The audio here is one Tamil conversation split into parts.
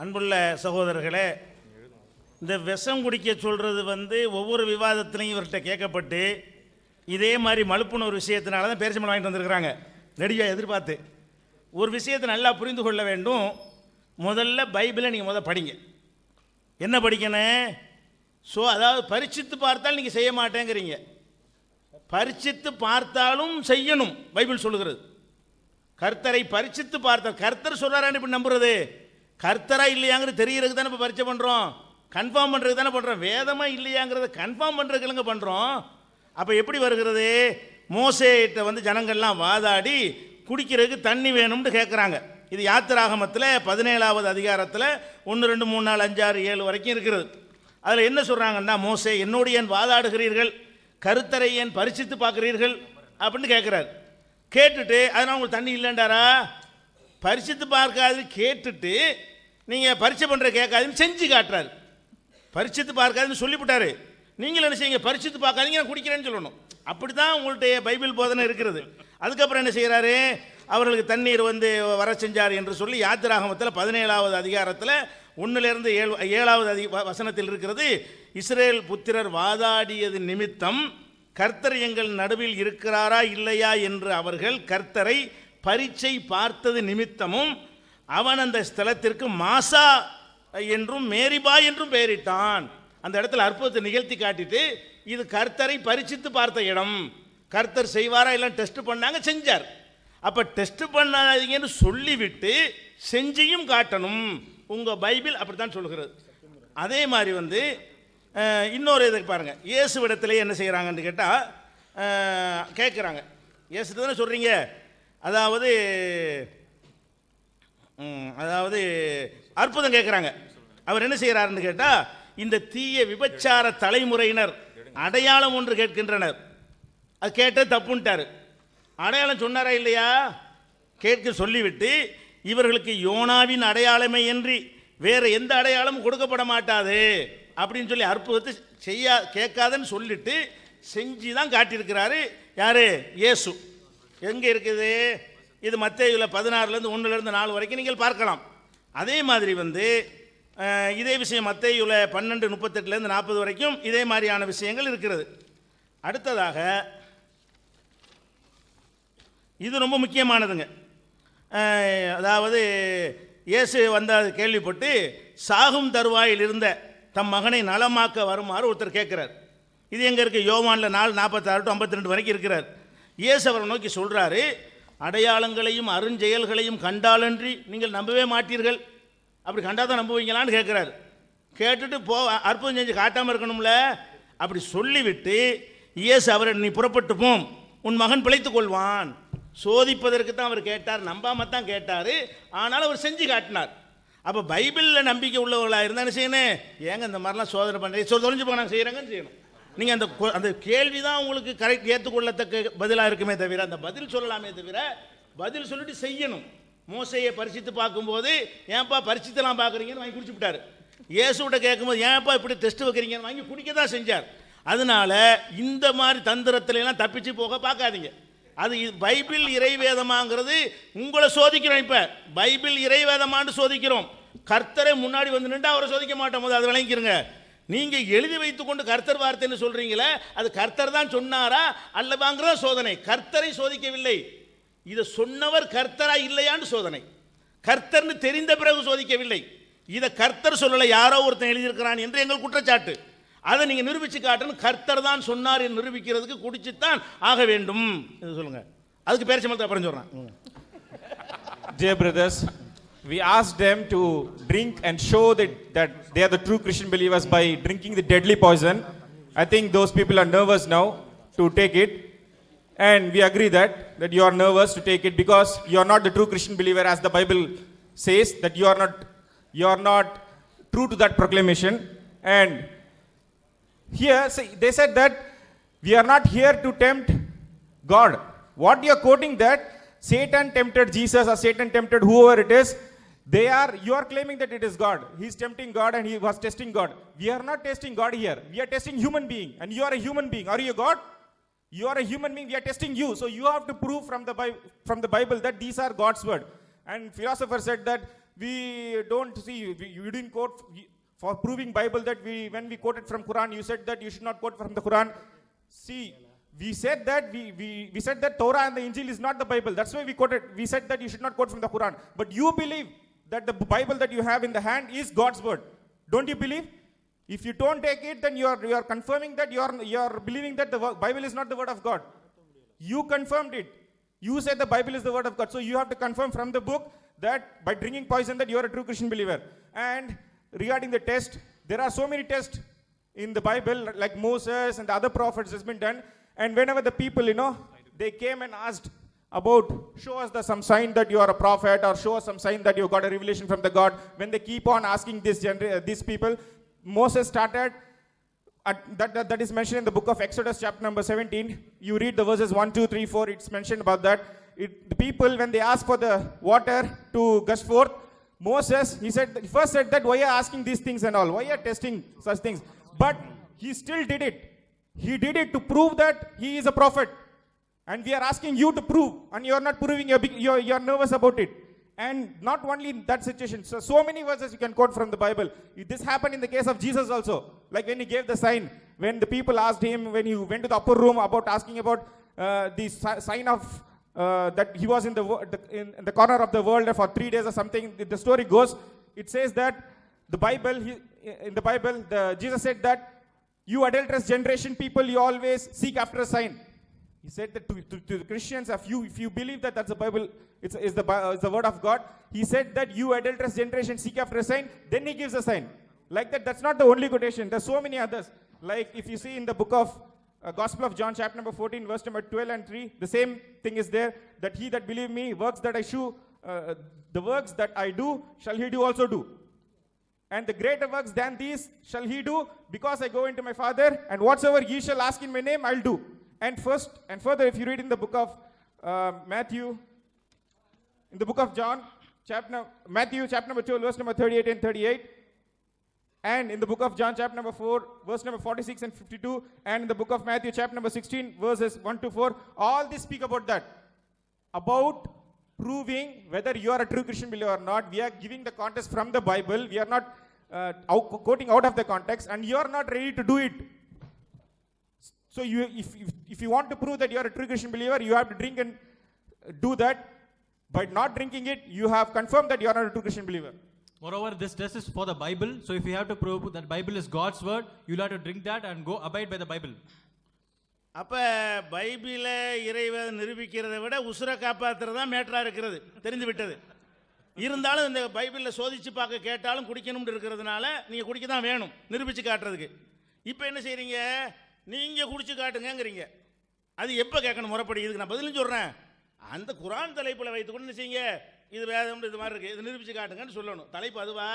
அன்புள்ள சகோதரர்களே, இந்த விஷம் குடிக்க சொல்கிறது ஒவ்வொரு விவாதத்திலையும் இவர்கிட்ட கேட்கப்பட்டு இதே மாதிரி மழுப்புன ஒரு விஷயத்தினால தான் பேரிச்சம்பழம் வாங்கிட்டு வந்திருக்கிறாங்க. ரெடியாக எதிர்பார்த்து ஒரு விஷயத்தை நல்லா புரிந்து கொள்ள வேண்டும். முதல்ல பைபிளை நீங்கள் படிங்க. என்ன படிக்கணும்? அதாவது பரிசித்து பார்த்தால் நீங்கள் செய்ய மாட்டேங்கிறீங்க. பரிசித்து பார்த்தாலும் செய்யணும் பைபிள் சொல்லுகிறது. கர்த்தரை பரிசித்து பார்த்தால் கர்த்தர் சொல்கிறாரான்னு இப்படி நம்புறது? கர்த்தரா இல்லையாங்கிறது தெரியறதுக்கு தானே இப்போ பரிச்சை பண்ணுறோம், கன்ஃபார்ம் பண்ணுறதுக்கு தானே பண்ணுறோம். வேதமா இல்லையாங்கிறத கன்ஃபார்ம் பண்ணுறதுக்கு பண்ணுறோம். அப்போ எப்படி வருகிறது? மோசேட்ட ஜனங்கள்லாம் வாதாடி குடிக்கிறதுக்கு தண்ணி வேணும்னு கேட்குறாங்க. இது யாத்திராகமத்தில் 17வது அதிகாரத்தில் 1, 2, 3, 4, 5, 6, 7 வரைக்கும் இருக்கிறது. அதில் என்ன சொல்கிறாங்கன்னா, மோசே என்னோடு ஏன் வாதாடுகிறீர்கள், கர்த்தரை ஏன் பரிசித்து பார்க்குறீர்கள் அப்படின்னு கேட்குறாரு. கேட்டுட்டு அதனால் உங்களுக்கு தண்ணி இல்லைண்டாரா? பரிசித்து பார்க்காது கேட்டுட்டு நீங்கள் பரிச்சை பண்ணுற கேட்காதுன்னு செஞ்சு காட்டுறாரு. பரிசித்து பார்க்காதுன்னு சொல்லிவிட்டாரு. நீங்கள் என்ன செய்யுங்க, பரிசித்து பார்க்காதீங்க, நான் குடிக்கிறேன்னு சொல்லணும். அப்படி தான் உங்கள்கிட்ட பைபிள் போதனை இருக்கிறது. அதுக்கப்புறம் என்ன செய்கிறாரு? அவர்களுக்கு தண்ணீர் வர செஞ்சார் என்று சொல்லி யாத்திராகமத்தில் 17வது அதிகாரத்தில் 1லிருந்து 7வது வசனத்தில் இருக்கிறது. இஸ்ரேல் புத்திரர் வாதாடியது நிமித்தம் கர்த்தர் எங்கள் நடுவில் இருக்கிறாரா இல்லையா என்று அவர்கள் கர்த்தரை பரீட்சை பார்த்தது நிமித்தமும் அவன் அந்த ஸ்தலத்திற்கு மாசா என்றும் மேரிபா என்றும் பெயரிட்டான். அந்த இடத்துல அற்புதத்தை நிகழ்த்தி காட்டிட்டு இது கர்த்தரை பரிசித்து பார்த்த இடம், கர்த்தர் செய்வாரா இல்லை டெஸ்ட் பண்ணாங்க, செஞ்சார். அப்போ டெஸ்ட் பண்ணாதீங்கன்னு சொல்லிவிட்டு செஞ்சியும் காட்டணும். உங்கள் பைபிள் அப்படித்தான் சொல்கிறது. அதே மாதிரி இன்னொரு இதுக்கு பாருங்கள். இயேசுவிடத்திலே என்ன செய்கிறாங்கன்னு கேட்டால் கேட்குறாங்க, இயேசு தானே சொல்கிறீங்க, அதாவது அற்புதம் கேட்குறாங்க. அவர் என்ன செய்கிறாருன்னு கேட்டால், இந்த தீய விபச்சார தலைமுறையினர் அடையாளம் ஒன்று கேட்கின்றனர். அது கேட்ட தப்புன்ட்டார். அடையாளம் சொன்னாரா இல்லையா? கேட்க சொல்லிவிட்டு இவர்களுக்கு யோனாவின் அடையாளமே என்று வேறு எந்த அடையாளமும் கொடுக்கப்பட மாட்டாது அப்படின்னு சொல்லி அற்புதத்தை கேட்காதன்னு சொல்லிட்டு செஞ்சு தான் காட்டியிருக்கிறாரு. யாரு? இயேசு. எங்கே இருக்குது இது? மத்தேயுல 16லேருந்து 1லேருந்து 4 வரைக்கும் நீங்கள் பார்க்கலாம். அதே மாதிரி இதே விஷயம் மத்தேயுல 12:38லேருந்து 40 வரைக்கும் இதே மாதிரியான விஷயங்கள் இருக்கிறது. அடுத்ததாக இது ரொம்ப முக்கியமானதுங்க. அதாவது இயேசு கேள்விப்பட்டு சாகும் தருவாயில் இருந்த தம் மகனை நலமாக்க வருமாறு ஒருத்தர் கேட்கிறார். இது எங்கே இருக்குது? யோவானில் 4:46-52 வரைக்கும் இருக்கிறார். இயேசு அவரை நோக்கி சொல்கிறாரு, அடையாளங்களையும் அருஞ்செயல்களையும் கண்டாலன்றி நீங்கள் நம்பவே மாட்டீர்கள். அப்படி கண்டா தான் நம்புவீங்களான்னு கேட்குறாரு. கேட்டுட்டு அற்புதம் செஞ்சு காட்டாமல் இருக்கணும்ல. அப்படி சொல்லிவிட்டு இயேசு அவரை, நீ புறப்பட்டு போம், உன் மகன் பிழைத்துக் கொள்வான். சோதிப்பதற்கு தான் அவர் கேட்டார், நம்பாம தான் கேட்டார். ஆனால் அவர் செஞ்சு காட்டினார். அப்போ பைபிளில் நம்பிக்கை உள்ளவர்களாக இருந்தால் என்ன செய்யணும்? ஏங்க இந்த மாதிரிலாம் சோதனை பண்ணுறீங்க, தொலைஞ்சு போக நாங்கள் செய்கிறாங்கன்னு செய்யணும். நீங்கள் அந்த கேள்வி தான் உங்களுக்கு கரெக்ட் ஏற்றுக்கொள்ளத்தக்க பதிலாக இருக்குமே தவிர, அந்த பதில் சொல்லலாமே தவிர பதில் சொல்லிட்டு செய்யணும். மோசையை பரிசித்து பார்க்கும்போது ஏன்ப்பா பரிசித்தெல்லாம் பார்க்குறீங்கன்னு வாங்கி குடிச்சு விட்டார். இயேசுகிட்ட கேட்கும்போது ஏன்ப்பா இப்படி டெஸ்ட் வைக்கிறீங்கன்னு வாங்கி குடிக்க தான் செஞ்சார். அதனால இந்த மாதிரி தந்திரத்திலாம் தப்பிச்சு போக பார்க்காதீங்க. அது பைபிள் இறைவேதமாங்கிறது உங்களை சோதிக்கிறோம். இப்போ பைபிள் இறைவேதமானு சோதிக்கிறோம். கர்த்தரை முன்னாடி நின்று அவரை சோதிக்க மாட்டோம். போது அதை விளங்கிக்கிறங்க. நீங்கள் எழுதி வைத்துக்கொண்டு கர்த்தர் வார்த்தைன்னு சொல்கிறீங்களே, அது கர்த்தர் தான் சொன்னாரா அல்லவாங்கிறத சோதனை. கர்த்தரை சோதிக்கவில்லை. இதை சொன்னவர் கர்த்தரா இல்லையான்னு சோதனை. கர்த்தர்னு தெரிந்த பிறகு சோதிக்கவில்லை. இதை கர்த்தர் சொல்லலை, யாரோ ஒருத்தன் எழுதியிருக்கிறான் என்று எங்கள் குற்றச்சாட்டு. அதை நீங்கள் நிரூபித்து காட்டணும். கர்த்தர் தான் சொன்னார் என்று நிரூபிக்கிறதுக்கு குடிச்சுத்தான் ஆக வேண்டும். இது சொல்லுங்க. அதுக்கு பேரிச்சம்பழத்தை அப்புறம் சொல்கிறேன். Dear brothers, we asked them to drink and show that they are the true Christian believers by drinking the deadly poison. I think those people are nervous now to take it. And we agree that you are nervous to take it because you are not the true Christian believer, as the Bible says that you are not true to that proclamation. And here they said that we are not here to tempt God. What you are quoting, that Satan tempted Jesus or Satan tempted whoever it is, you are claiming that it is God. He is tempting God and he was testing God. We are not testing God here. We are testing human being, and you are a human being. Are you a God? You are a human being. We are testing you. So you have to prove from the Bible that these are God's word. And philosopher said that we don't see, you didn't quote for proving Bible that when we quoted from Quran, you said that you should not quote from the Quran. See, we said that we said that Torah and the Injil is not the Bible. That's why we quoted. We said that you should not quote from the Quran. But you believe that the Bible that you have in the hand is God's word. Don't you believe? If you don't take it, then you are confirming that you are believing that the Bible is not the word of God. You confirmed it. You said the Bible is the word of God. So you have to confirm from the book that by drinking poison that you are a true Christian believer. And regarding the test, there are so many tests in the Bible, like Moses and the other prophets has been done. And whenever the people, they came and asked about, show us some sign that you are a prophet, or show us some sign that you got a revelation from the God. When they keep on asking these people, Moses started, that is mentioned in the book of Exodus chapter number 17. You read the verses 1, 2, 3, 4, it's mentioned about that. The people, when they asked for the water to gush forth, Moses, he first said that why are you asking these things and all? Why are you testing such things? But he still did it. He did it to prove that he is a prophet. And we are asking you to prove, and you are not proving, you are nervous about it. And not only in that situation, so many verses you can quote from the Bible. This happened in the case of Jesus also. Like when he gave the sign, when the people asked him, when he went to the upper room about asking about the sign of that he was in the corner of the world for 3 days or something. The story goes, it says that in the Bible, Jesus said that, you adulterous generation people, you always seek after a sign. He said that to the Christians, if you believe that that's the Bible, it's the word of God, he said that you adulterous generation seek after a sign, then he gives a sign. Like that, that's not the only quotation. There's so many others. Like if you see in the book of Gospel of John, chapter number 14, verse number 12 and 3, the same thing is there, that he that believe me, the works that I do, shall he do also do. And the greater works than these shall he do, because I go into my Father, and whatsoever ye shall ask in my name, I'll do. And further, if you read in the book of Matthew, in the book of John, Matthew, chapter number 12, verse number 38 and 38, and in the book of John, chapter number 4, verse number 46 and 52, and in the book of Matthew, chapter number 16, verses 1 to 4, all these speak about that. About proving whether you are a true Christian believer or not. We are giving the context from the Bible. We are not quoting out of the context, and you are not ready to do it. So if you want to prove that you are a true Christian believer, you have to drink and do that. By not drinking it, you have confirmed that you are not a true Christian believer. Moreover, this test is for the Bible. So if you have to prove that Bible is God's word, you'll have to drink that and go abide by the Bible. அப்போ பைபிளை இறைவன் நிரூபிக்கிறதை விட உசுரை காப்பாற்றுறது தான் மேட்டராக இருக்கிறது, தெரிந்து விட்டது. இருந்தாலும் இந்த பைபிளில் சோதித்து பார்க்க கேட்டாலும் குடிக்கணும்னு இருக்கிறதுனால நீங்கள் குடிக்க தான் வேணும், நிரூபித்து காட்டுறதுக்கு. இப்போ என்ன செய்கிறீங்க, நீங்கள் குடிச்சு காட்டுங்கிறீங்க. அது எப்போ கேட்கணும் முறைப்படி? இதுக்கு நான் பதிலும் சொல்கிறேன். அந்த குரான் தலைப்பில் வைத்துக்கொண்டு என்ன செய்யுங்க, இது வேதம் இது மாதிரி இருக்குது, இது நிரூபித்து காட்டுங்கன்னு சொல்லணும். தலைப்பு அதுவா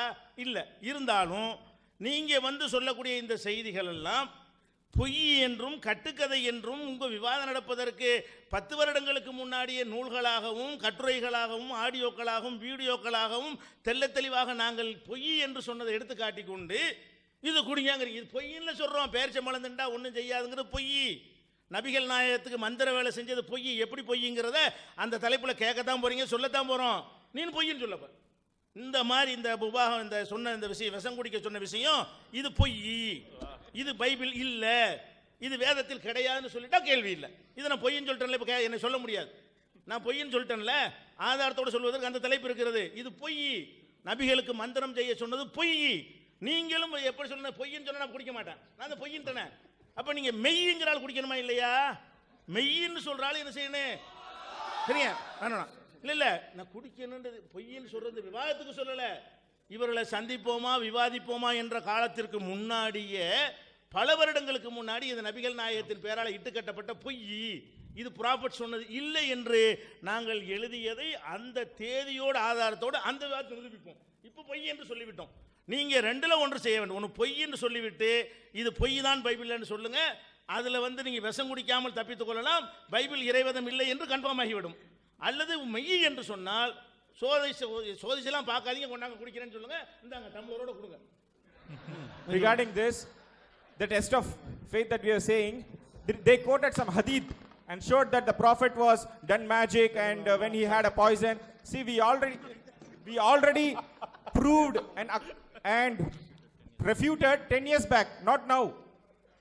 இல்லை. இருந்தாலும் நீங்கள் சொல்லக்கூடிய இந்த செய்திகள் எல்லாம் பொய் என்றும் கட்டுக்கதை என்றும் உங்கள் விவாதம் நடப்பதற்கு 10 வருடங்களுக்கு முன்னாடியே நூல்களாகவும் கட்டுரைகளாகவும் ஆடியோக்களாகவும் வீடியோக்களாகவும் தெல்ல தெளிவாக நாங்கள் பொய் என்று சொன்னதை எடுத்து காட்டிக்கொண்டு இது குடிங்கிறீங்க. இது பொய்ன்னு சொல்கிறோம். பேரிச்சம்பழம் திண்டா ஒன்றும் செய்யாதுங்கிறது பொய். நபிகள் நாயகத்துக்கு மந்திர வேலை செஞ்சது பொய். எப்படி பொய்ங்கிறத அந்த தலைப்பில் கேட்கத்தான் போகிறீங்க, சொல்லத்தான் போகிறோம். நீ பொய்ன்னு சொல்லப்ப இந்த மாதிரி இந்த உபாகம் இந்த சொன்ன இந்த விஷயம், விஷம் குடிக்க சொன்ன விஷயம் இது பொய், இது பைபிள் இல்லை, இது வேதத்தில் கிடையாதுன்னு சொல்லிட்டா கேள்வி இல்லை. இதை நான் பொய்ன்னு சொல்லிட்டேன்ல, இப்போ என்ன சொல்ல முடியாது. நான் பொய்ன்னு சொல்லிட்டேன்ல, ஆதாரத்தோடு சொல்வதற்கு அந்த தலைப்பு இருக்கிறது. இது பொய். நபிகளுக்கு மந்திரம் செய்ய சொன்னது பொய். நீங்களும் எப்படி சொன்ன பொய்ன்னு சொன்னால் நான் குடிக்க மாட்டேன், நான் அந்த பொய்யின்ட்டேனே. அப்போ நீங்கள் மெய்யுங்கிறால் குடிக்கணுமா இல்லையா? மெய்யின்னு சொல்கிறாலும் என்ன செய்யணும்? சரியா? வேணாம் இல்லை நான் குடிக்கணுன்றது பொய்ன்னு சொல்கிறது விவாதத்துக்கு சொல்லலை. இவர்களை சந்திப்போமா விவாதிப்போமா என்ற காலத்திற்கு முன்னாடியே பல வருடங்களுக்கு முன்னாடி இது நபிகள் நாயகத்தின் பேரால் இட்டுக்கட்டப்பட்ட பொய், இது ப்ராஃபட் சொன்னது இல்லை என்று நாங்கள் எழுதியதை அந்த தேதியோடு ஆதாரத்தோடு அந்த விவாதத்தை நிரூபிப்போம். இப்போ பொய் என்று சொல்லிவிட்டோம். நீங்கள் ரெண்டில் ஒன்று செய்ய வேண்டும். ஒன்று பொய் என்று சொல்லிவிட்டு இது பொய் தான் பைபிள்னு சொல்லுங்கள். அதில் நீங்கள் விஷம் குடிக்காமல் தப்பித்துக் கொள்ளலாம், பைபிள் இறைவதம் இல்லை என்று கன்ஃபார்ம் ஆகிவிடும். அல்லது மெய் என்று சொன்னால் சோதிச்செல்லாம் பார்க்காதீங்க, கொண்டாங்க குடிக்கிறேன்னு சொல்லுங்க, இந்தாங்க டம்ளரோட கொடுங்க. Regarding this, the test of faith that we are saying, they quoted some hadith and showed that the prophet was done magic and when he had a poison. See, We already proved and refuted 10 years back, not now.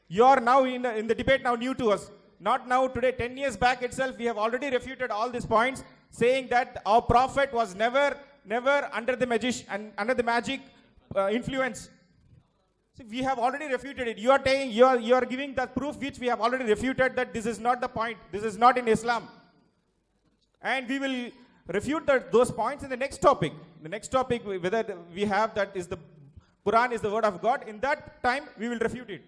You are now in the debate now new to us. Not now, today, 10 years back itself, we have already refuted all these points, saying that our prophet was never under the magic influence. See, we have already refuted it. You are giving that proof which we have already refuted, that this is not the point. This is not in Islam. And we will refute those points in the next topic. The next topic, whether we have that is the Quran is the word of God, in that time we will refute it.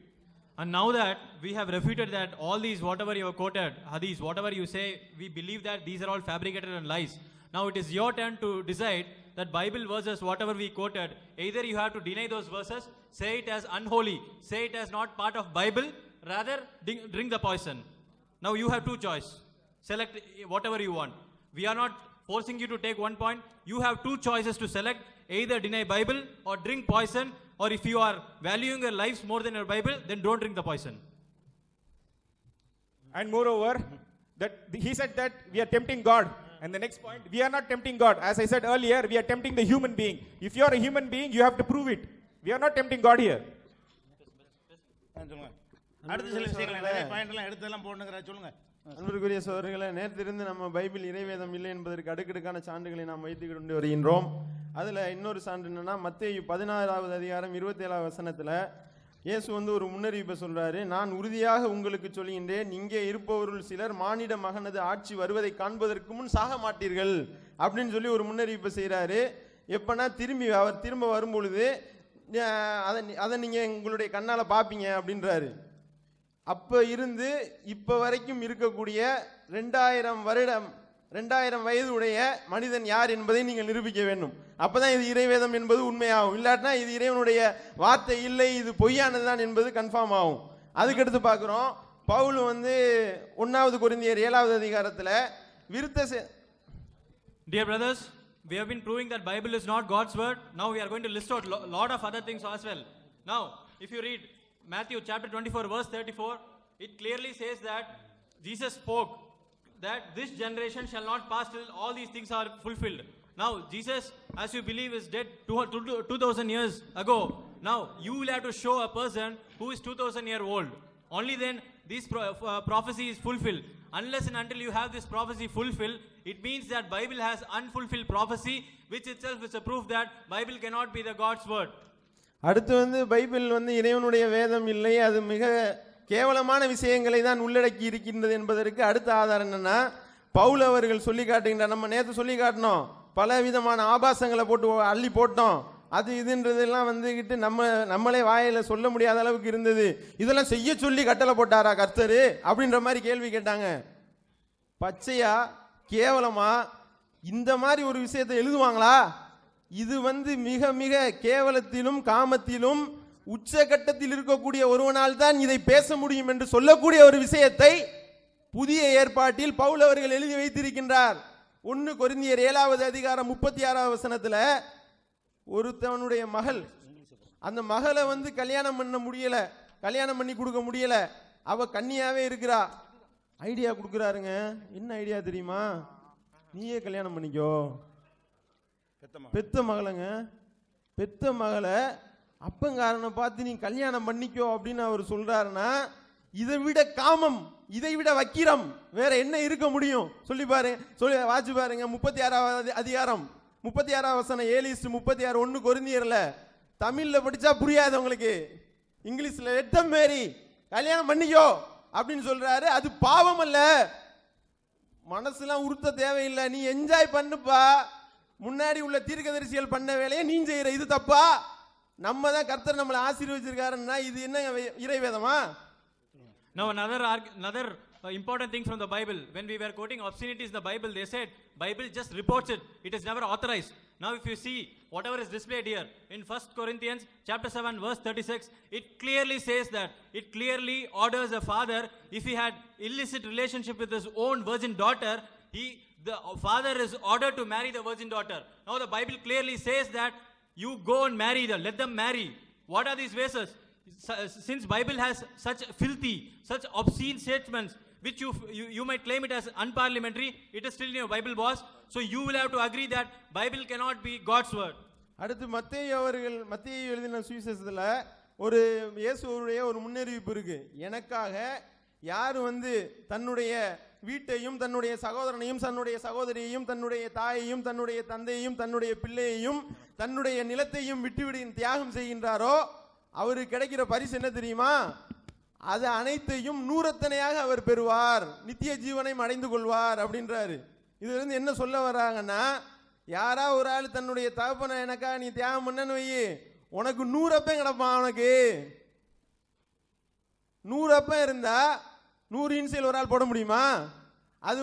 And now that we have refuted that all these, whatever you have quoted, hadith, whatever you say, we believe that these are all fabricated and lies. Now it is your turn to decide that Bible verses, whatever we quoted, either you have to deny those verses, say it as unholy, say it as not part of Bible, rather drink the poison. Now you have two choices. Select whatever you want. We are not forcing you to take one point. You have two choices to select, either deny Bible or drink poison. Or if you are valuing your lives more than your Bible, then don't drink the poison. And moreover, that he said that we are tempting God. And the next point, we are not tempting God. As I said earlier, we are tempting the human being. If you are a human being, you have to prove it. We are not tempting God here. அடுத்த சில விஷயங்களை நிறைய பாயிண்ட்லாம் எடுத்தெல்லாம் போடுங்கிறா சொல்லுங்க. அன்பிற்குரிய சகோதரர்களே, நேற்றிருந்து நம்ம பைபிள் இறைவேதம் இல்லை என்பதற்கு அடுக்கடுக்கான சான்றுகளை நாம் வைத்துக் கொண்டு வருகின்றோம். அதில் இன்னொரு சான்று என்னன்னா, மத்தேயு 16வது அதிகாரம் 27வது வசனத்தில் இயேசு ஒரு முன்னறிவிப்பை சொல்றாரு. நான் உறுதியாக உங்களுக்கு சொல்கின்றேன், இங்கே இருப்பவர்கள் சிலர் மானிட மகனது ஆட்சி வருவதை காண்பதற்கு முன் சாக மாட்டீர்கள் அப்படின்னு சொல்லி ஒரு முன்னறிவிப்பை செய்கிறாரு. எப்பன்னா அவர் திரும்ப வரும்பொழுது அதை நீங்கள் உங்களுடைய கண்ணால் பார்ப்பீங்க அப்படின்றாரு. அப்போ இருந்து இப்போ வரைக்கும் இருக்கக்கூடிய 2000 வயது உடைய மனிதன் யார் என்பதை நீங்கள் நிரூபிக்க வேண்டும். அப்பதான் இது இறைவேதம் என்பது உண்மையாகும். இல்லாட்டினா இது இறைவனுடைய வார்த்தை இல்லை, இது பொய்யானதுதான் என்பது கன்ஃபார்ம் ஆகும். அதுக்கடுத்து பார்க்குறோம், பவுல் 1 கொரிந்தியர் 7வது அதிகாரத்தில் Dear brothers, we have been proving that Bible is not God's word. Now we are going to list out a lot of other things as well. Now, if you read Matthew chapter 24 verse 34, it clearly says that Jesus spoke that this generation shall not pass till all these things are fulfilled. Now, Jesus, as you believe, is dead 2000 years ago. Now, you will have to show a person who is 2000 years old. Only then this prophecy is fulfilled. Unless and until you have this prophecy fulfilled, it means that Bible has unfulfilled prophecy, which itself is a proof that Bible cannot be the God's word. அடுத்து பைபிள் இறைவனுடைய வேதம் இல்லை, அது மிக கேவலமான விஷயங்களை தான் உள்ளடக்கி இருக்கின்றது என்பதற்கு அடுத்த ஆதாரம் என்னன்னா, பவுல் அவர்கள் சொல்லி காட்டுகின்றார். நம்ம நேற்று சொல்லி காட்டினோம், பல விதமான ஆபாசங்களை போட்டு அள்ளி போட்டோம், அது இதுன்றதெல்லாம் நம்மளே வாயில சொல்ல முடியாத அளவுக்கு இருந்தது. இதெல்லாம் செய்ய சொல்லி கட்டளை போட்டாரா கர்த்தர் அப்படின்ற மாதிரி கேள்வி கேட்டாங்க. பச்சையா கேவலமா இந்த மாதிரி ஒரு விஷயத்தை எழுதுவாங்களா? இது மிக மிக கேவலத்திலும் காமத்திலும் உச்சகட்டத்தில் இருக்கக்கூடிய ஒருவனால் தான் இதை பேச முடியும் என்று சொல்லக்கூடிய ஒரு விஷயத்தை புதிய ஏற்பாட்டில் பவுல் அவர்கள் எழுதி வைத்திருக்கின்றார். 1 கொரிந்தியர் 7வது அதிகாரம் 36வது வசனத்தில் ஒருத்தவனுடைய மகள், அந்த மகளை கல்யாணம் பண்ண முடியல, கல்யாணம் பண்ணி கொடுக்க முடியல, அவ கன்னியாவே இருக்கிறா. ஐடியா கொடுக்குறாருங்க. என்ன ஐடியா தெரியுமா? நீயே கல்யாணம் பண்ணிக்கோ. பெத்த மகளங்க, பெத்த மகளை அப்பங்காரனை பார்த்து நீ கல்யாணம் பண்ணிக்கோ அப்படின்னு அவர் சொல்றாருன்னா, இதை விட காமம், இதை விட வக்கிரம் வேற என்ன இருக்க முடியும்? சொல்லி வாசி பாருங்க. 36வது அதிகாரம் 36வது வசனம் 7:36 1 கொரிந்தியர்ல. தமிழ்ல படிச்சா புரியாது உங்களுக்கு, இங்கிலீஷ்ல லெட் தம் மேரி, கல்யாணம் பண்ணிக்கோ அப்படின்னு சொல்றாரு. அது பாவம் அல்ல, மனசுலாம் உறுத்த தேவையில்லை, நீ என்ஜாய் பண்ணுப்பா. முன்னாடி உள்ள தீர்க்கதரிசிகள் பண்ண வேலையை நீ செய்யற, இது தப்பா? நம்ம தான் கர்த்தர் நம்மளை ஆசீர்வதிச்சிருக்காருன்னா இது என்ன இறைவேதமா? Now another important thing from the Bible, when we were quoting obscenities in the Bible, they said Bible just reports it, it is never authorized. Now if you see whatever is displayed here in 1 Corinthians chapter 7 verse 36, it clearly says that, it clearly orders a father, if he had illicit relationship with his own virgin daughter, the father is ordered to marry the virgin daughter. Now the Bible clearly says that you go and marry them, let them marry. What are these verses? Since Bible has such filthy, such obscene statements, which you might claim it as unparliamentary, it is still in your Bible, boss. So you will have to agree that Bible cannot be God's word. அடுத்து மத்தேயு எழுதின சுவிசேஷத்துல ஒரு இயேசுவுடைய ஒரு முன்னறிவிப்பு இருக்கு. எனக்காக யார் தன்னுடைய வீட்டையும் தன்னுடைய சகோதரனையும் தன்னுடைய சகோதரியையும் தன்னுடைய தாயையும் தன்னுடைய தந்தையையும் தன்னுடைய பிள்ளையையும் தன்னுடைய நிலத்தையும் விட்டுவிடு தியாகம் செய்கின்றாரோ அவருக்கு கிடைக்கிற பரிசு என்ன தெரியுமா? அது அனைத்தையும் நூறத்தனையாக அவர் பெறுவார், நித்திய ஜீவனை அடைந்து கொள்வார் அப்படின்றாரு. இதுல இருந்து என்ன சொல்ல வர்றாங்கன்னா, யாரா ஒரு ஆள் தன்னுடைய தகப்பனை எனக்கா நீ தியாகம் பண்ணன்னு வை, உனக்கு 100 அப்பம் கிடப்பான். உனக்கு 100 அப்பம் இருந்தா 100 இன்சியல் ஒரு ஆள் போட முடியுமா? அது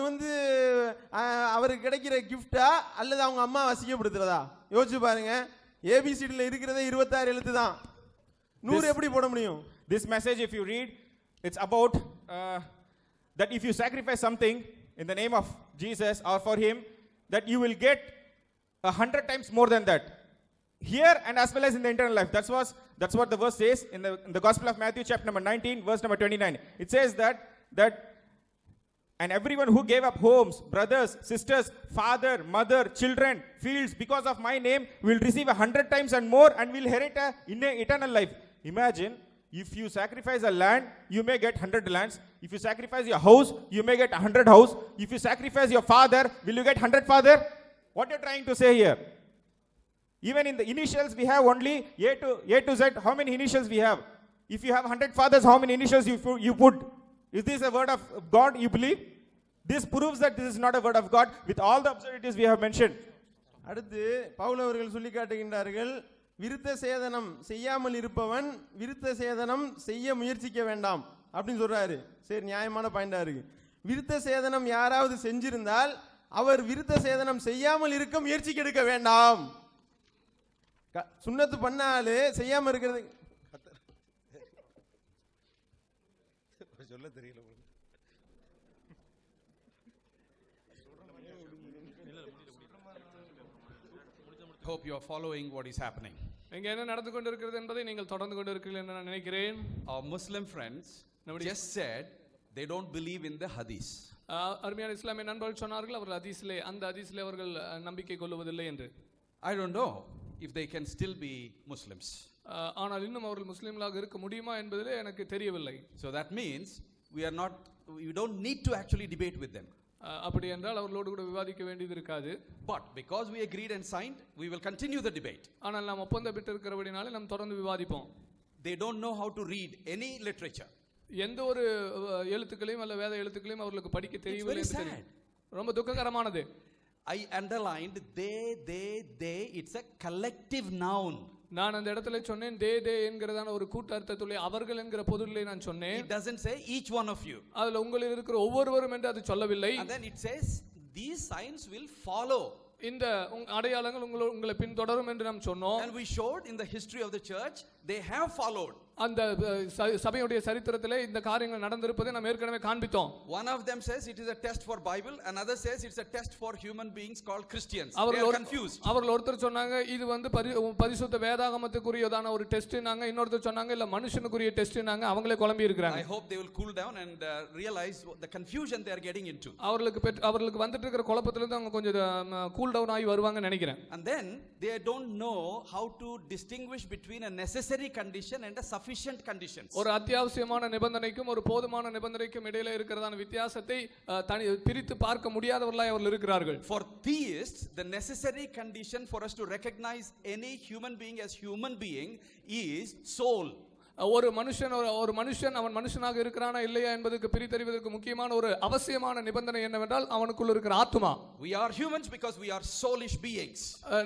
அவருக்கு கிடைக்கிற கிஃப்டா அல்லது அவங்க அம்மா வசிக்கப்படுத்துறதா? யோசிச்சு பாருங்க. ஏபிசிடியில் இருக்கிறதே 26 எழுத்து தான். 100 எப்படி போட முடியும்? This message, if you read, it's about that if you sacrifice something in the name of Jesus or for him, that you will get 100 times more than that, here and as well as in the eternal life. That's what the verse says in the Gospel of Matthew, chapter number 19, verse number 29. It says that and everyone who gave up homes, brothers, sisters, father, mother, children, fields because of my name will receive 100 times and more and will inherit in eternal life. Imagine, if you sacrifice a land, you may get 100 lands. If you sacrifice your house, you may get 100 house. If you sacrifice your father, will you get 100 father? What you're trying to say here? Even in the initials, we have only A to Z. How many initials we have? If you have 100 fathers, how many initials you put? Is this a word of God, you believe? This proves that this is not a word of God with all the absurdities we have mentioned. அடுத்து பவுல் அவர்கள் சொல்லி காட்டுகின்றார்கள், விருத்த சேதனம் செய்யாமல் இருப்பவன் விருத்த சேதனம் செய்ய முயற்சிக்க வேண்டாம் அப்படின்னு சொல்றாரு. சரி, நியாயமான பாயிண்டா இருக்கு. விருத்த சேதனம் யாராவது செஞ்சிருந்தால் அவர் விருத்த சேதனம் செய்யாமல் இருக்க முயற்சி எடுக்க வேண்டாம். சுன்னத்து பண்ணாலே செய்யாம இருக்கிறது சொல்ல தெரியல. Hope you are following what is happening. இங்க என்ன நடந்து கொண்டிருக்கிறது என்பதை நீங்கள் தொடர்ந்து கொண்டிருக்கிறீர்கள் என்று நான் நினைக்கிறேன். Our Muslim friends just said they don't believe in the hadith. அருமையான இஸ்லாமிய நண்பர்கள் சொன்னார்கள் அவர்கள் ஹதீஸிலே அந்த ஹதீஸிலே அவர்கள் நம்பிக்கை கொள்வதில்லை என்று. I don't know if they can still be Muslims. ஆனால் இன்னும் அவர்கள் முஸ்லிம்களாக இருக்க முடியுமா என்பதிலே எனக்கு தெரியவில்லை. So that means we don't need to actually debate with them. அப்படி என்றால் அவர்களோடு கூட விவாதிக்க வேண்டியது இருக்காது. But because we agreed and signed, we will continue the debate. ஆனால் நாம் ஒப்பந்தப்பட்டு இருக்கிறபடினாலே நாம் தொடர்ந்து விவாதிப்போம். They don't know how to read any literature. எந்த ஒரு எழுத்துக்களையும் அல்ல வேத எழுத்துக்களையும் அவர்களுக்கு படிக்க தெரியவில்லை என்று ரொம்ப துக்ககரமானது. I underlined they, it's a collective noun. நான் அந்த இடத்துல சொன்னேன் தே என்கிறதான ஒரு கூட்டு அர்த்தத்திலே அவர்கள் என்கிற பொருளிலே நான் சொன்னேன். It doesn't say each one of you. அதுல உங்களில் இருக்கிற ஒவ்வொருவரும் என்று அது சொல்லவில்லை. And then it says these signs will follow. இந்த அடையாளங்கள் உங்களை பின்தொடரும் என்று நாம் சொன்னோம். And we showed in the history of the church they have followed. அந்த சபையுடைய சரித்திரத்திலே இந்த காரியங்கள் நடந்திருப்பதை நாம் ஏற்கனவே காண்பித்தோம். One of them says it is a test for Bible, another says it's a test for human beings called Christians. They are confused. அவர்கள் ஒருத்தர் சொன்னாங்க இது பரிசுத்த வேதாகமத்துக்குரியதான ஒரு டெஸ்ட்னாங்க, இன்னொருத்தர் சொன்னாங்க இல்ல மனுஷனுக்குரிய டெஸ்ட்னாங்க. அவங்களே குழம்பி இருக்காங்க. I hope they will cool down and realize the confusion they are getting into. அவர்களுக்கு வந்துட்டு இருக்கிற குழப்பத்துல இருந்து அவங்க கொஞ்சம் கூல் டவுன் ஆகி வருவாங்கன்னு நினைக்கிறேன். And then they don't know how to distinguish between a necessary condition and a sufficient conditions. ஒரு அத்தியாவசியமான நிபந்தனைக்கும் ஒரு போதுமான நிபந்தனைக்கும் இடையில இருக்கிறதான வித்தியாசத்தை பிரித்து பார்க்க முடியாதவர்களாய் அவர்கள் இருக்கிறார்கள். For theists, the necessary condition for us to recognize any human being as human being is soul. ஒரு மனுஷன் அவன் மனுஷனாக இருக்கிறானா இல்லையா என்பதற்கு பிரித்தறிவதற்கு முக்கியமான ஒரு அவசியமான நிபந்தனை என்னவென்றால் அவனுக்குள் இருக்கிற ஆத்துமா. We are humans because we are soulish beings.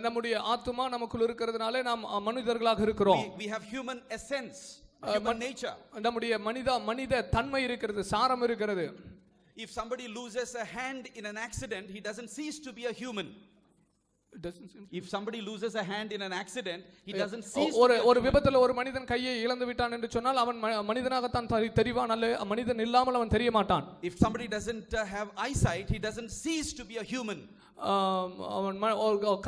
நம்முடைய ஆத்துமா நமக்குள் இருக்கிறதுனாலே நாம் மனிதர்களாக இருக்கிறோம். We have human essence, human nature. நம்முடைய மனித தன்மை இருக்கிறது, சாரம் இருக்கிறது. If somebody loses a hand in an accident, he doesn't cease to be a human. If somebody loses a hand in an accident, he doesn't cease. ஒரு விபத்துல ஒரு மனிதன் கையை இழந்து விட்டான் என்று சொன்னால் அவன் மனிதனாக தான் தெரிவான், அல்ல மனிதன் இல்லாமல் அவன் தெரிய மாட்டான். If somebody doesn't have eyesight, he doesn't cease to be a human. அவன்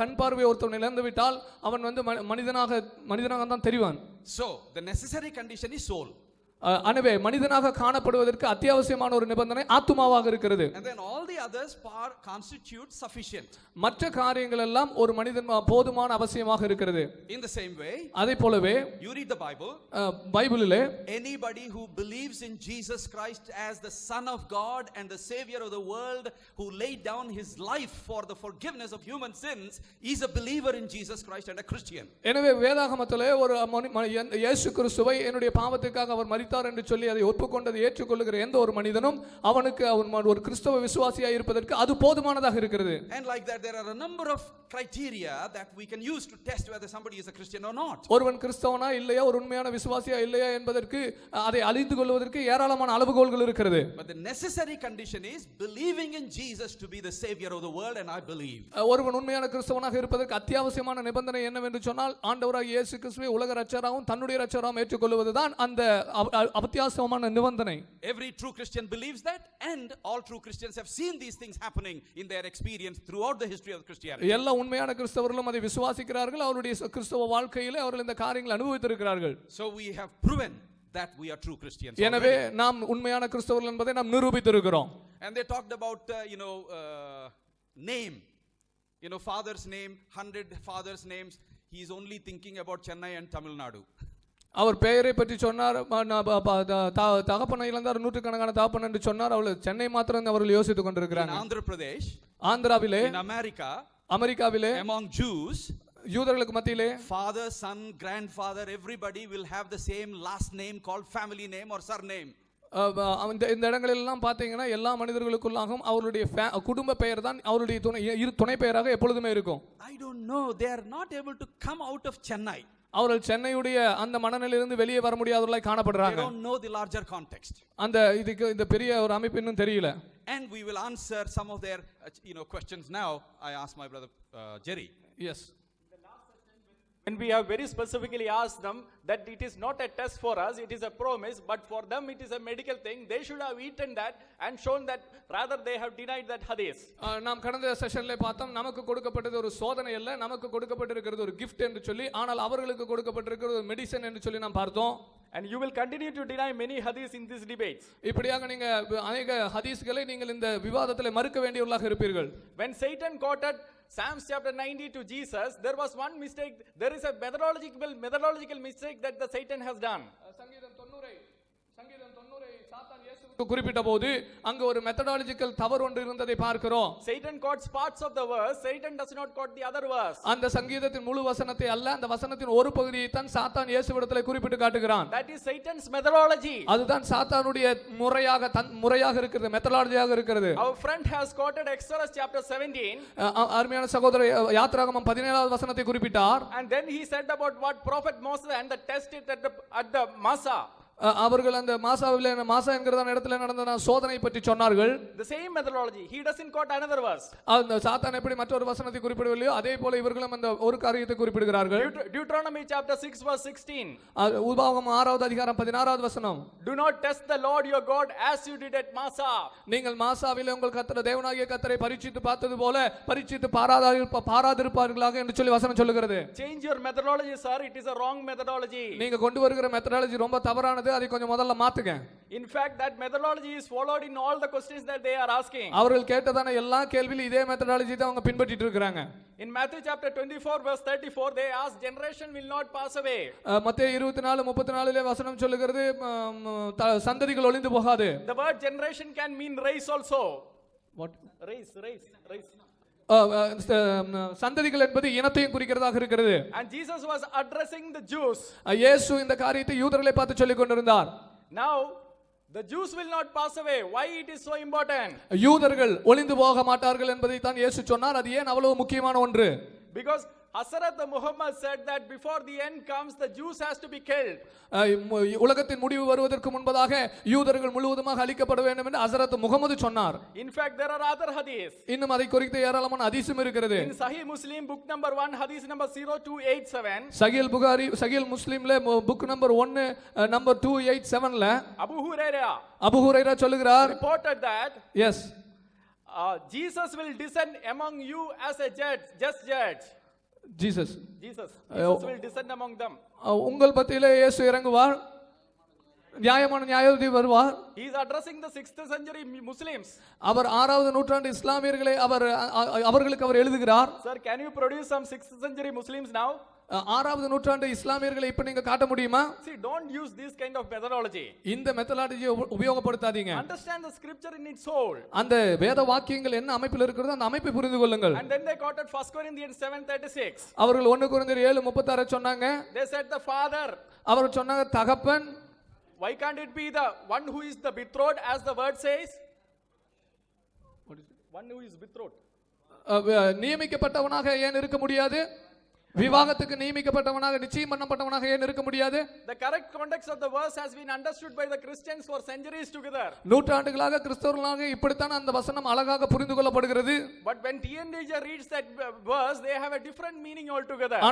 கண் பார்வை ஒருத்தன் இழந்து விட்டால் அவன் மனிதனாக தான் தெரிவான். So the necessary condition is soul. எனவே மனிதனாக காணப்படுவதற்கு அத்தியாவசியமான ஒரு நிபந்தனை ஆத்துமாவாக இருக்கிறது. And then all the others constitute sufficient. மற்ற காரியங்கள் எல்லாம் ஒரு மனிதன் போதுமான அவசியமாக இருக்கிறது. In the same way, அதே போலவே you read the Bible, பைபிளிலே anybody who believes in Jesus Christ as the Son of God and the Savior of the world, who laid down his life for the forgiveness of human sins, is a believer in Jesus Christ and a Christian. எனவே வேதாகமத்திலே ஒரு இயேசு கிறிஸ்துவை என்னுடைய பாவத்துக்காக அவர் மரித்தார் என்று சொல்லி அதை ஒப்புக்கொண்டதை ஏற்றுக்கொள்ளுகிற எந்த ஒரு மனிதனும் அவனுக்கு அவன் ஒரு கிறிஸ்தவ விசுவாசியாக இருப்பதற்கு அது போதுமானதாக இருக்கிறது. And like that there are a number of criteria that we can use to test whether somebody is a Christian or not. ஒருவன் கிறிஸ்தவனா இல்லையா ஒரு உண்மையான விசுவாசியா இல்லையா என்பதற்கு அதை அறிந்து கொள்வதற்கு ஏராளமான அளவுகோல்கள் இருக்கிறது. But the necessary condition is believing in Jesus to be the savior of the world, and I believe. ஒருவன் உண்மையான கிறிஸ்தவனாக இருப்பதற்கு அத்தியாவசியமான நிபந்தனை என்னவென்று சொன்னால் ஆண்டவராகிய இயேசு கிறிஸ்துவை உலக இரட்சகராகவும் தன்னுடைய இரட்சகராகவும் ஏற்றுக்கொள்வதுதான் அந்த அத்தியாவசியமான நிபந்தனை. Every true Christian believes that, and all true Christians have seen these things happening in their experience throughout the history of Christianity. எல்லா உண்மையான கிறிஸ்தவர்களும் அதை விசுவாசிக்கிறார்கள், அவருடைய கிறிஸ்தவ வாழ்க்கையிலே அவர்கள் இந்த காரியங்களை அனுபவித்திருக்கிறார்கள். So we have proven that we are true Christians. எனவே நாம் உண்மையான கிறிஸ்தவர்கள் என்பதை நாம் நிரூபித்திருக்கிறோம். And they talked about name, father's name, 100 fathers' names. He is only thinking about Chennai and Tamil Nadu. அவர் பெயரை பற்றி சொன்னார், தகப்பனை இழந்தார், நூற்றுக்கணக்கான தகப்பன் என்று சொன்னார். அவர்கள் சென்னை மாத்திரம் அவர்கள் யோசித்துக் கொண்டிருக்கிறாங்க. Andhra Pradesh, ஆந்திராவிலே, in America, அமெரிக்காவிலே, among Jews, யூதர்களுக்கு மத்தியிலே father, son, grandfather, everybody will have the same last name called family name or surname. இந்த இடங்களில் எல்லாம் பார்த்தீங்கன்னா எல்லா மனிதர்களுக்குள்ளாகவும் அவருடைய குடும்ப பெயர் தான் அவருடைய துணை பெயராக எப்பொழுதுமே இருக்கும். I don't know, they are not able to come out of Chennai. அவர்கள் சென்னையுடைய அந்த மனநிலையிலிருந்து வெளியே வர முடியாதவர்களாய் காணப்படுறாங்க. They don't know the larger context. அந்த இதுக்கு இந்த பெரிய ஒரு அமைப்பு இன்னும் தெரியல. And we will answer some of their questions now. I asked my brother Jerry. Yes. And we have very specifically asked them that it is not a test for us, it is a promise, but for them it is a medical thing. They should have eaten that and shown that, rather they have denied that hadith. நாம் கடந்த செஷன்ல பார்த்தோம், நமக்கு கொடுக்கப்பட்டது ஒரு சோதனை அல்ல, நமக்கு கொடுக்கப்பட்டிருக்கிறது ஒரு gift என்று சொல்லி, ஆனால் அவர்களுக்கு கொடுக்கப்பட்டிருக்கிறது ஒரு மெடிசன் என்று சொல்லி நாம் பார்த்தோம். And you will continue to deny many hadiths in these debates. இப்படியாக நீங்க अनेक ஹதீஸ்களை நீங்கள் இந்த விவாதத்திலே மறுக்க வேண்டியவர்களாக இருப்பீர்கள். When Satan quoted Psalms chapter 90 to Jesus, there was one mistake. There is a methodological mistake that the Satan has done. சங்கீதம் 90 சாத்தான் இயேசுவுக்கு குறிப்பிட்ட போது அங்க ஒரு மெத்தடாலஜிக்கல் தவறு ஒன்று இருந்ததை பார்க்கிறோம். Satan quotes parts of the verse, Satan does not quote the other verse. அந்த சங்கீதத்தின் முழு வசனத்தை அல்ல, அந்த வசனத்தின் ஒரு பகுதியை தான் சாத்தான் இயேசுவிடத்திலே குறிப்பிட்டு காட்டுகிறான். That is Satan's methodology. அதுதான் சாத்தானுடைய முறையாக இருக்கிறது, மெத்தடாலஜியாக இருக்கிறது. Our friend has quoted Exodus chapter 17. அருமையான சகோதரர் யாத்ராகமம் 17வது வசனத்தை குறிப்பிட்டார். And then he said about what prophet Moses and the test it at the Massa. அவர்கள் அந்த மாசா என்கிறதான இடத்துல நடந்த சோதனை பற்றி சொன்னார்கள். The same methodology. He doesn't quote another verse. அந்த சாத்தான் எப்படி மற்றொரு வசனத்தை குறிப்பிடவில்லையோ அதே போல இவர்களும் அந்த ஒரு காரியத்தை குறிப்பிடுகிறார்கள். Deuteronomy chapter 6 verse 16. உபாகமம் 6வது அதிகாரம் 16வது வசனம். Do not test the Lord your God as you did at Massa. நீங்கள் மாசாவிலே உங்கள் கர்த்தர் தேவனாகிய கர்த்தரை பரீட்சித்து பார்த்தது போல பரீட்சித்து பாராதிருப்பார்களாக என்று சொல்லி வசனம் சொல்லுகிறது. Change your methodology, sir. It is a wrong methodology. நீங்க கொண்டு வருகிற மெத்தடாலஜி ரொம்ப தவறானது, அதை கொஞ்சம் முதல்ல மாத்துங்க. In fact, that methodology is followed in all the questions that they are asking. அவர்கள் கேட்டதான எல்லா கேள்வியிலும் இதே மெத்தடாலஜி தான் அவங்க பின்பற்றிட்டு இருக்காங்க. In Matthew chapter 24 verse 34 they ask, generation will not pass away. மத்தேயு 24:34 வசனம் சொல்லுகிறது சந்ததிகள் ஒளிந்து போகாது. The word generation can mean race also. What? Race. சந்ததிகள் என்பது இனத்தையும் குறிக்கிறதாக இருக்கிறது. And Jesus was addressing the Jews. இயேசு இந்த காரியத்தை யூதர்களை பார்த்து சொல்லிக் கொண்டிருந்தார். Now the Jews will not pass away. Why it is so important? யூதர்கள் ஒளிந்து போக மாட்டார்கள் என்பதை தான் இயேசு சொன்னார். அது ஏன் அவ்வளவு முக்கியமான ஒன்று? Because Hazrat Muhammad said that before the end comes the Jews has to be killed. உலகத்தின் முடிவு வருவதற்கு முன்பதாக யூதர்கள் முழுவதுமாக அழிக்கப்பட வேண்டும் என்று ஹஸரத் முகமது சொன்னார். In fact there are other hadiths. இன்னும் அதை குறித்து ஏராளமான ஹதீஸும் இருக்கிறது. In Sahih Muslim book number 1 hadith number 0287. Sahih முஸ்லிம்ல புக் நம்பர் 1 நம்பர் 287ல அபூ ஹுரைரா சொல்லுகிறார், reported that yes Jesus will descend among you as a just judge. Jesus will descend among them. உங்கள் மத்தியிலே இயேசு இறங்குவார். நியாயமான நியாயாதிபதி வருவார். He is addressing the 6th century Muslims. அவர் 6வது நூற்றாண்டு இஸ்லாமியர்களை அவர்களுக்கு அவர் எழுதுகிறார். Sir, can you produce some 6th century Muslims now? 6வது நூற்றாண்டு இஸ்லாமியர்களை இப்ப நீங்க காட்ட முடியுமா? See, don't use this kind of methodology. இந்த மெத்தடாலஜியை உபயோகப்படுத்தாதீங்க. Understand the scripture in its whole. அந்த வேத வாக்கியங்கள் என்ன அமைப்பில் இருக்கிறதோ அந்த அமைப்பை புரிந்து கொள்ளுங்கள். And then they quoted 1 Corinthians 7:36. அவர்கள் 1 கொரிந்தியர் 7:36 சொன்னாங்க. They said the father. அவர் சொன்னாங்க தகப்பன். Why can't it be the one who is the betrothed, as the word says? What is it? One who is betrothed. நியமிக்கப்பட்டவனாக ஏன் இருக்க முடியாது? விவாகத்துக்கு நியமிக்கப்பட்டவனாக நிச்சயம் பண்ணப்பட்டவனாக ஏன் இருக்க முடியாது? The correct context of the verse has been understood by the Christians for centuries together. நூற்றாண்டுகளாக கிறிஸ்தவர்களாக இப்படித்தான் அந்த வசனம் அழகாக புரிந்து கொள்ளப்படுகிறது. But when teenager reads that verse, they have a different meaning altogether.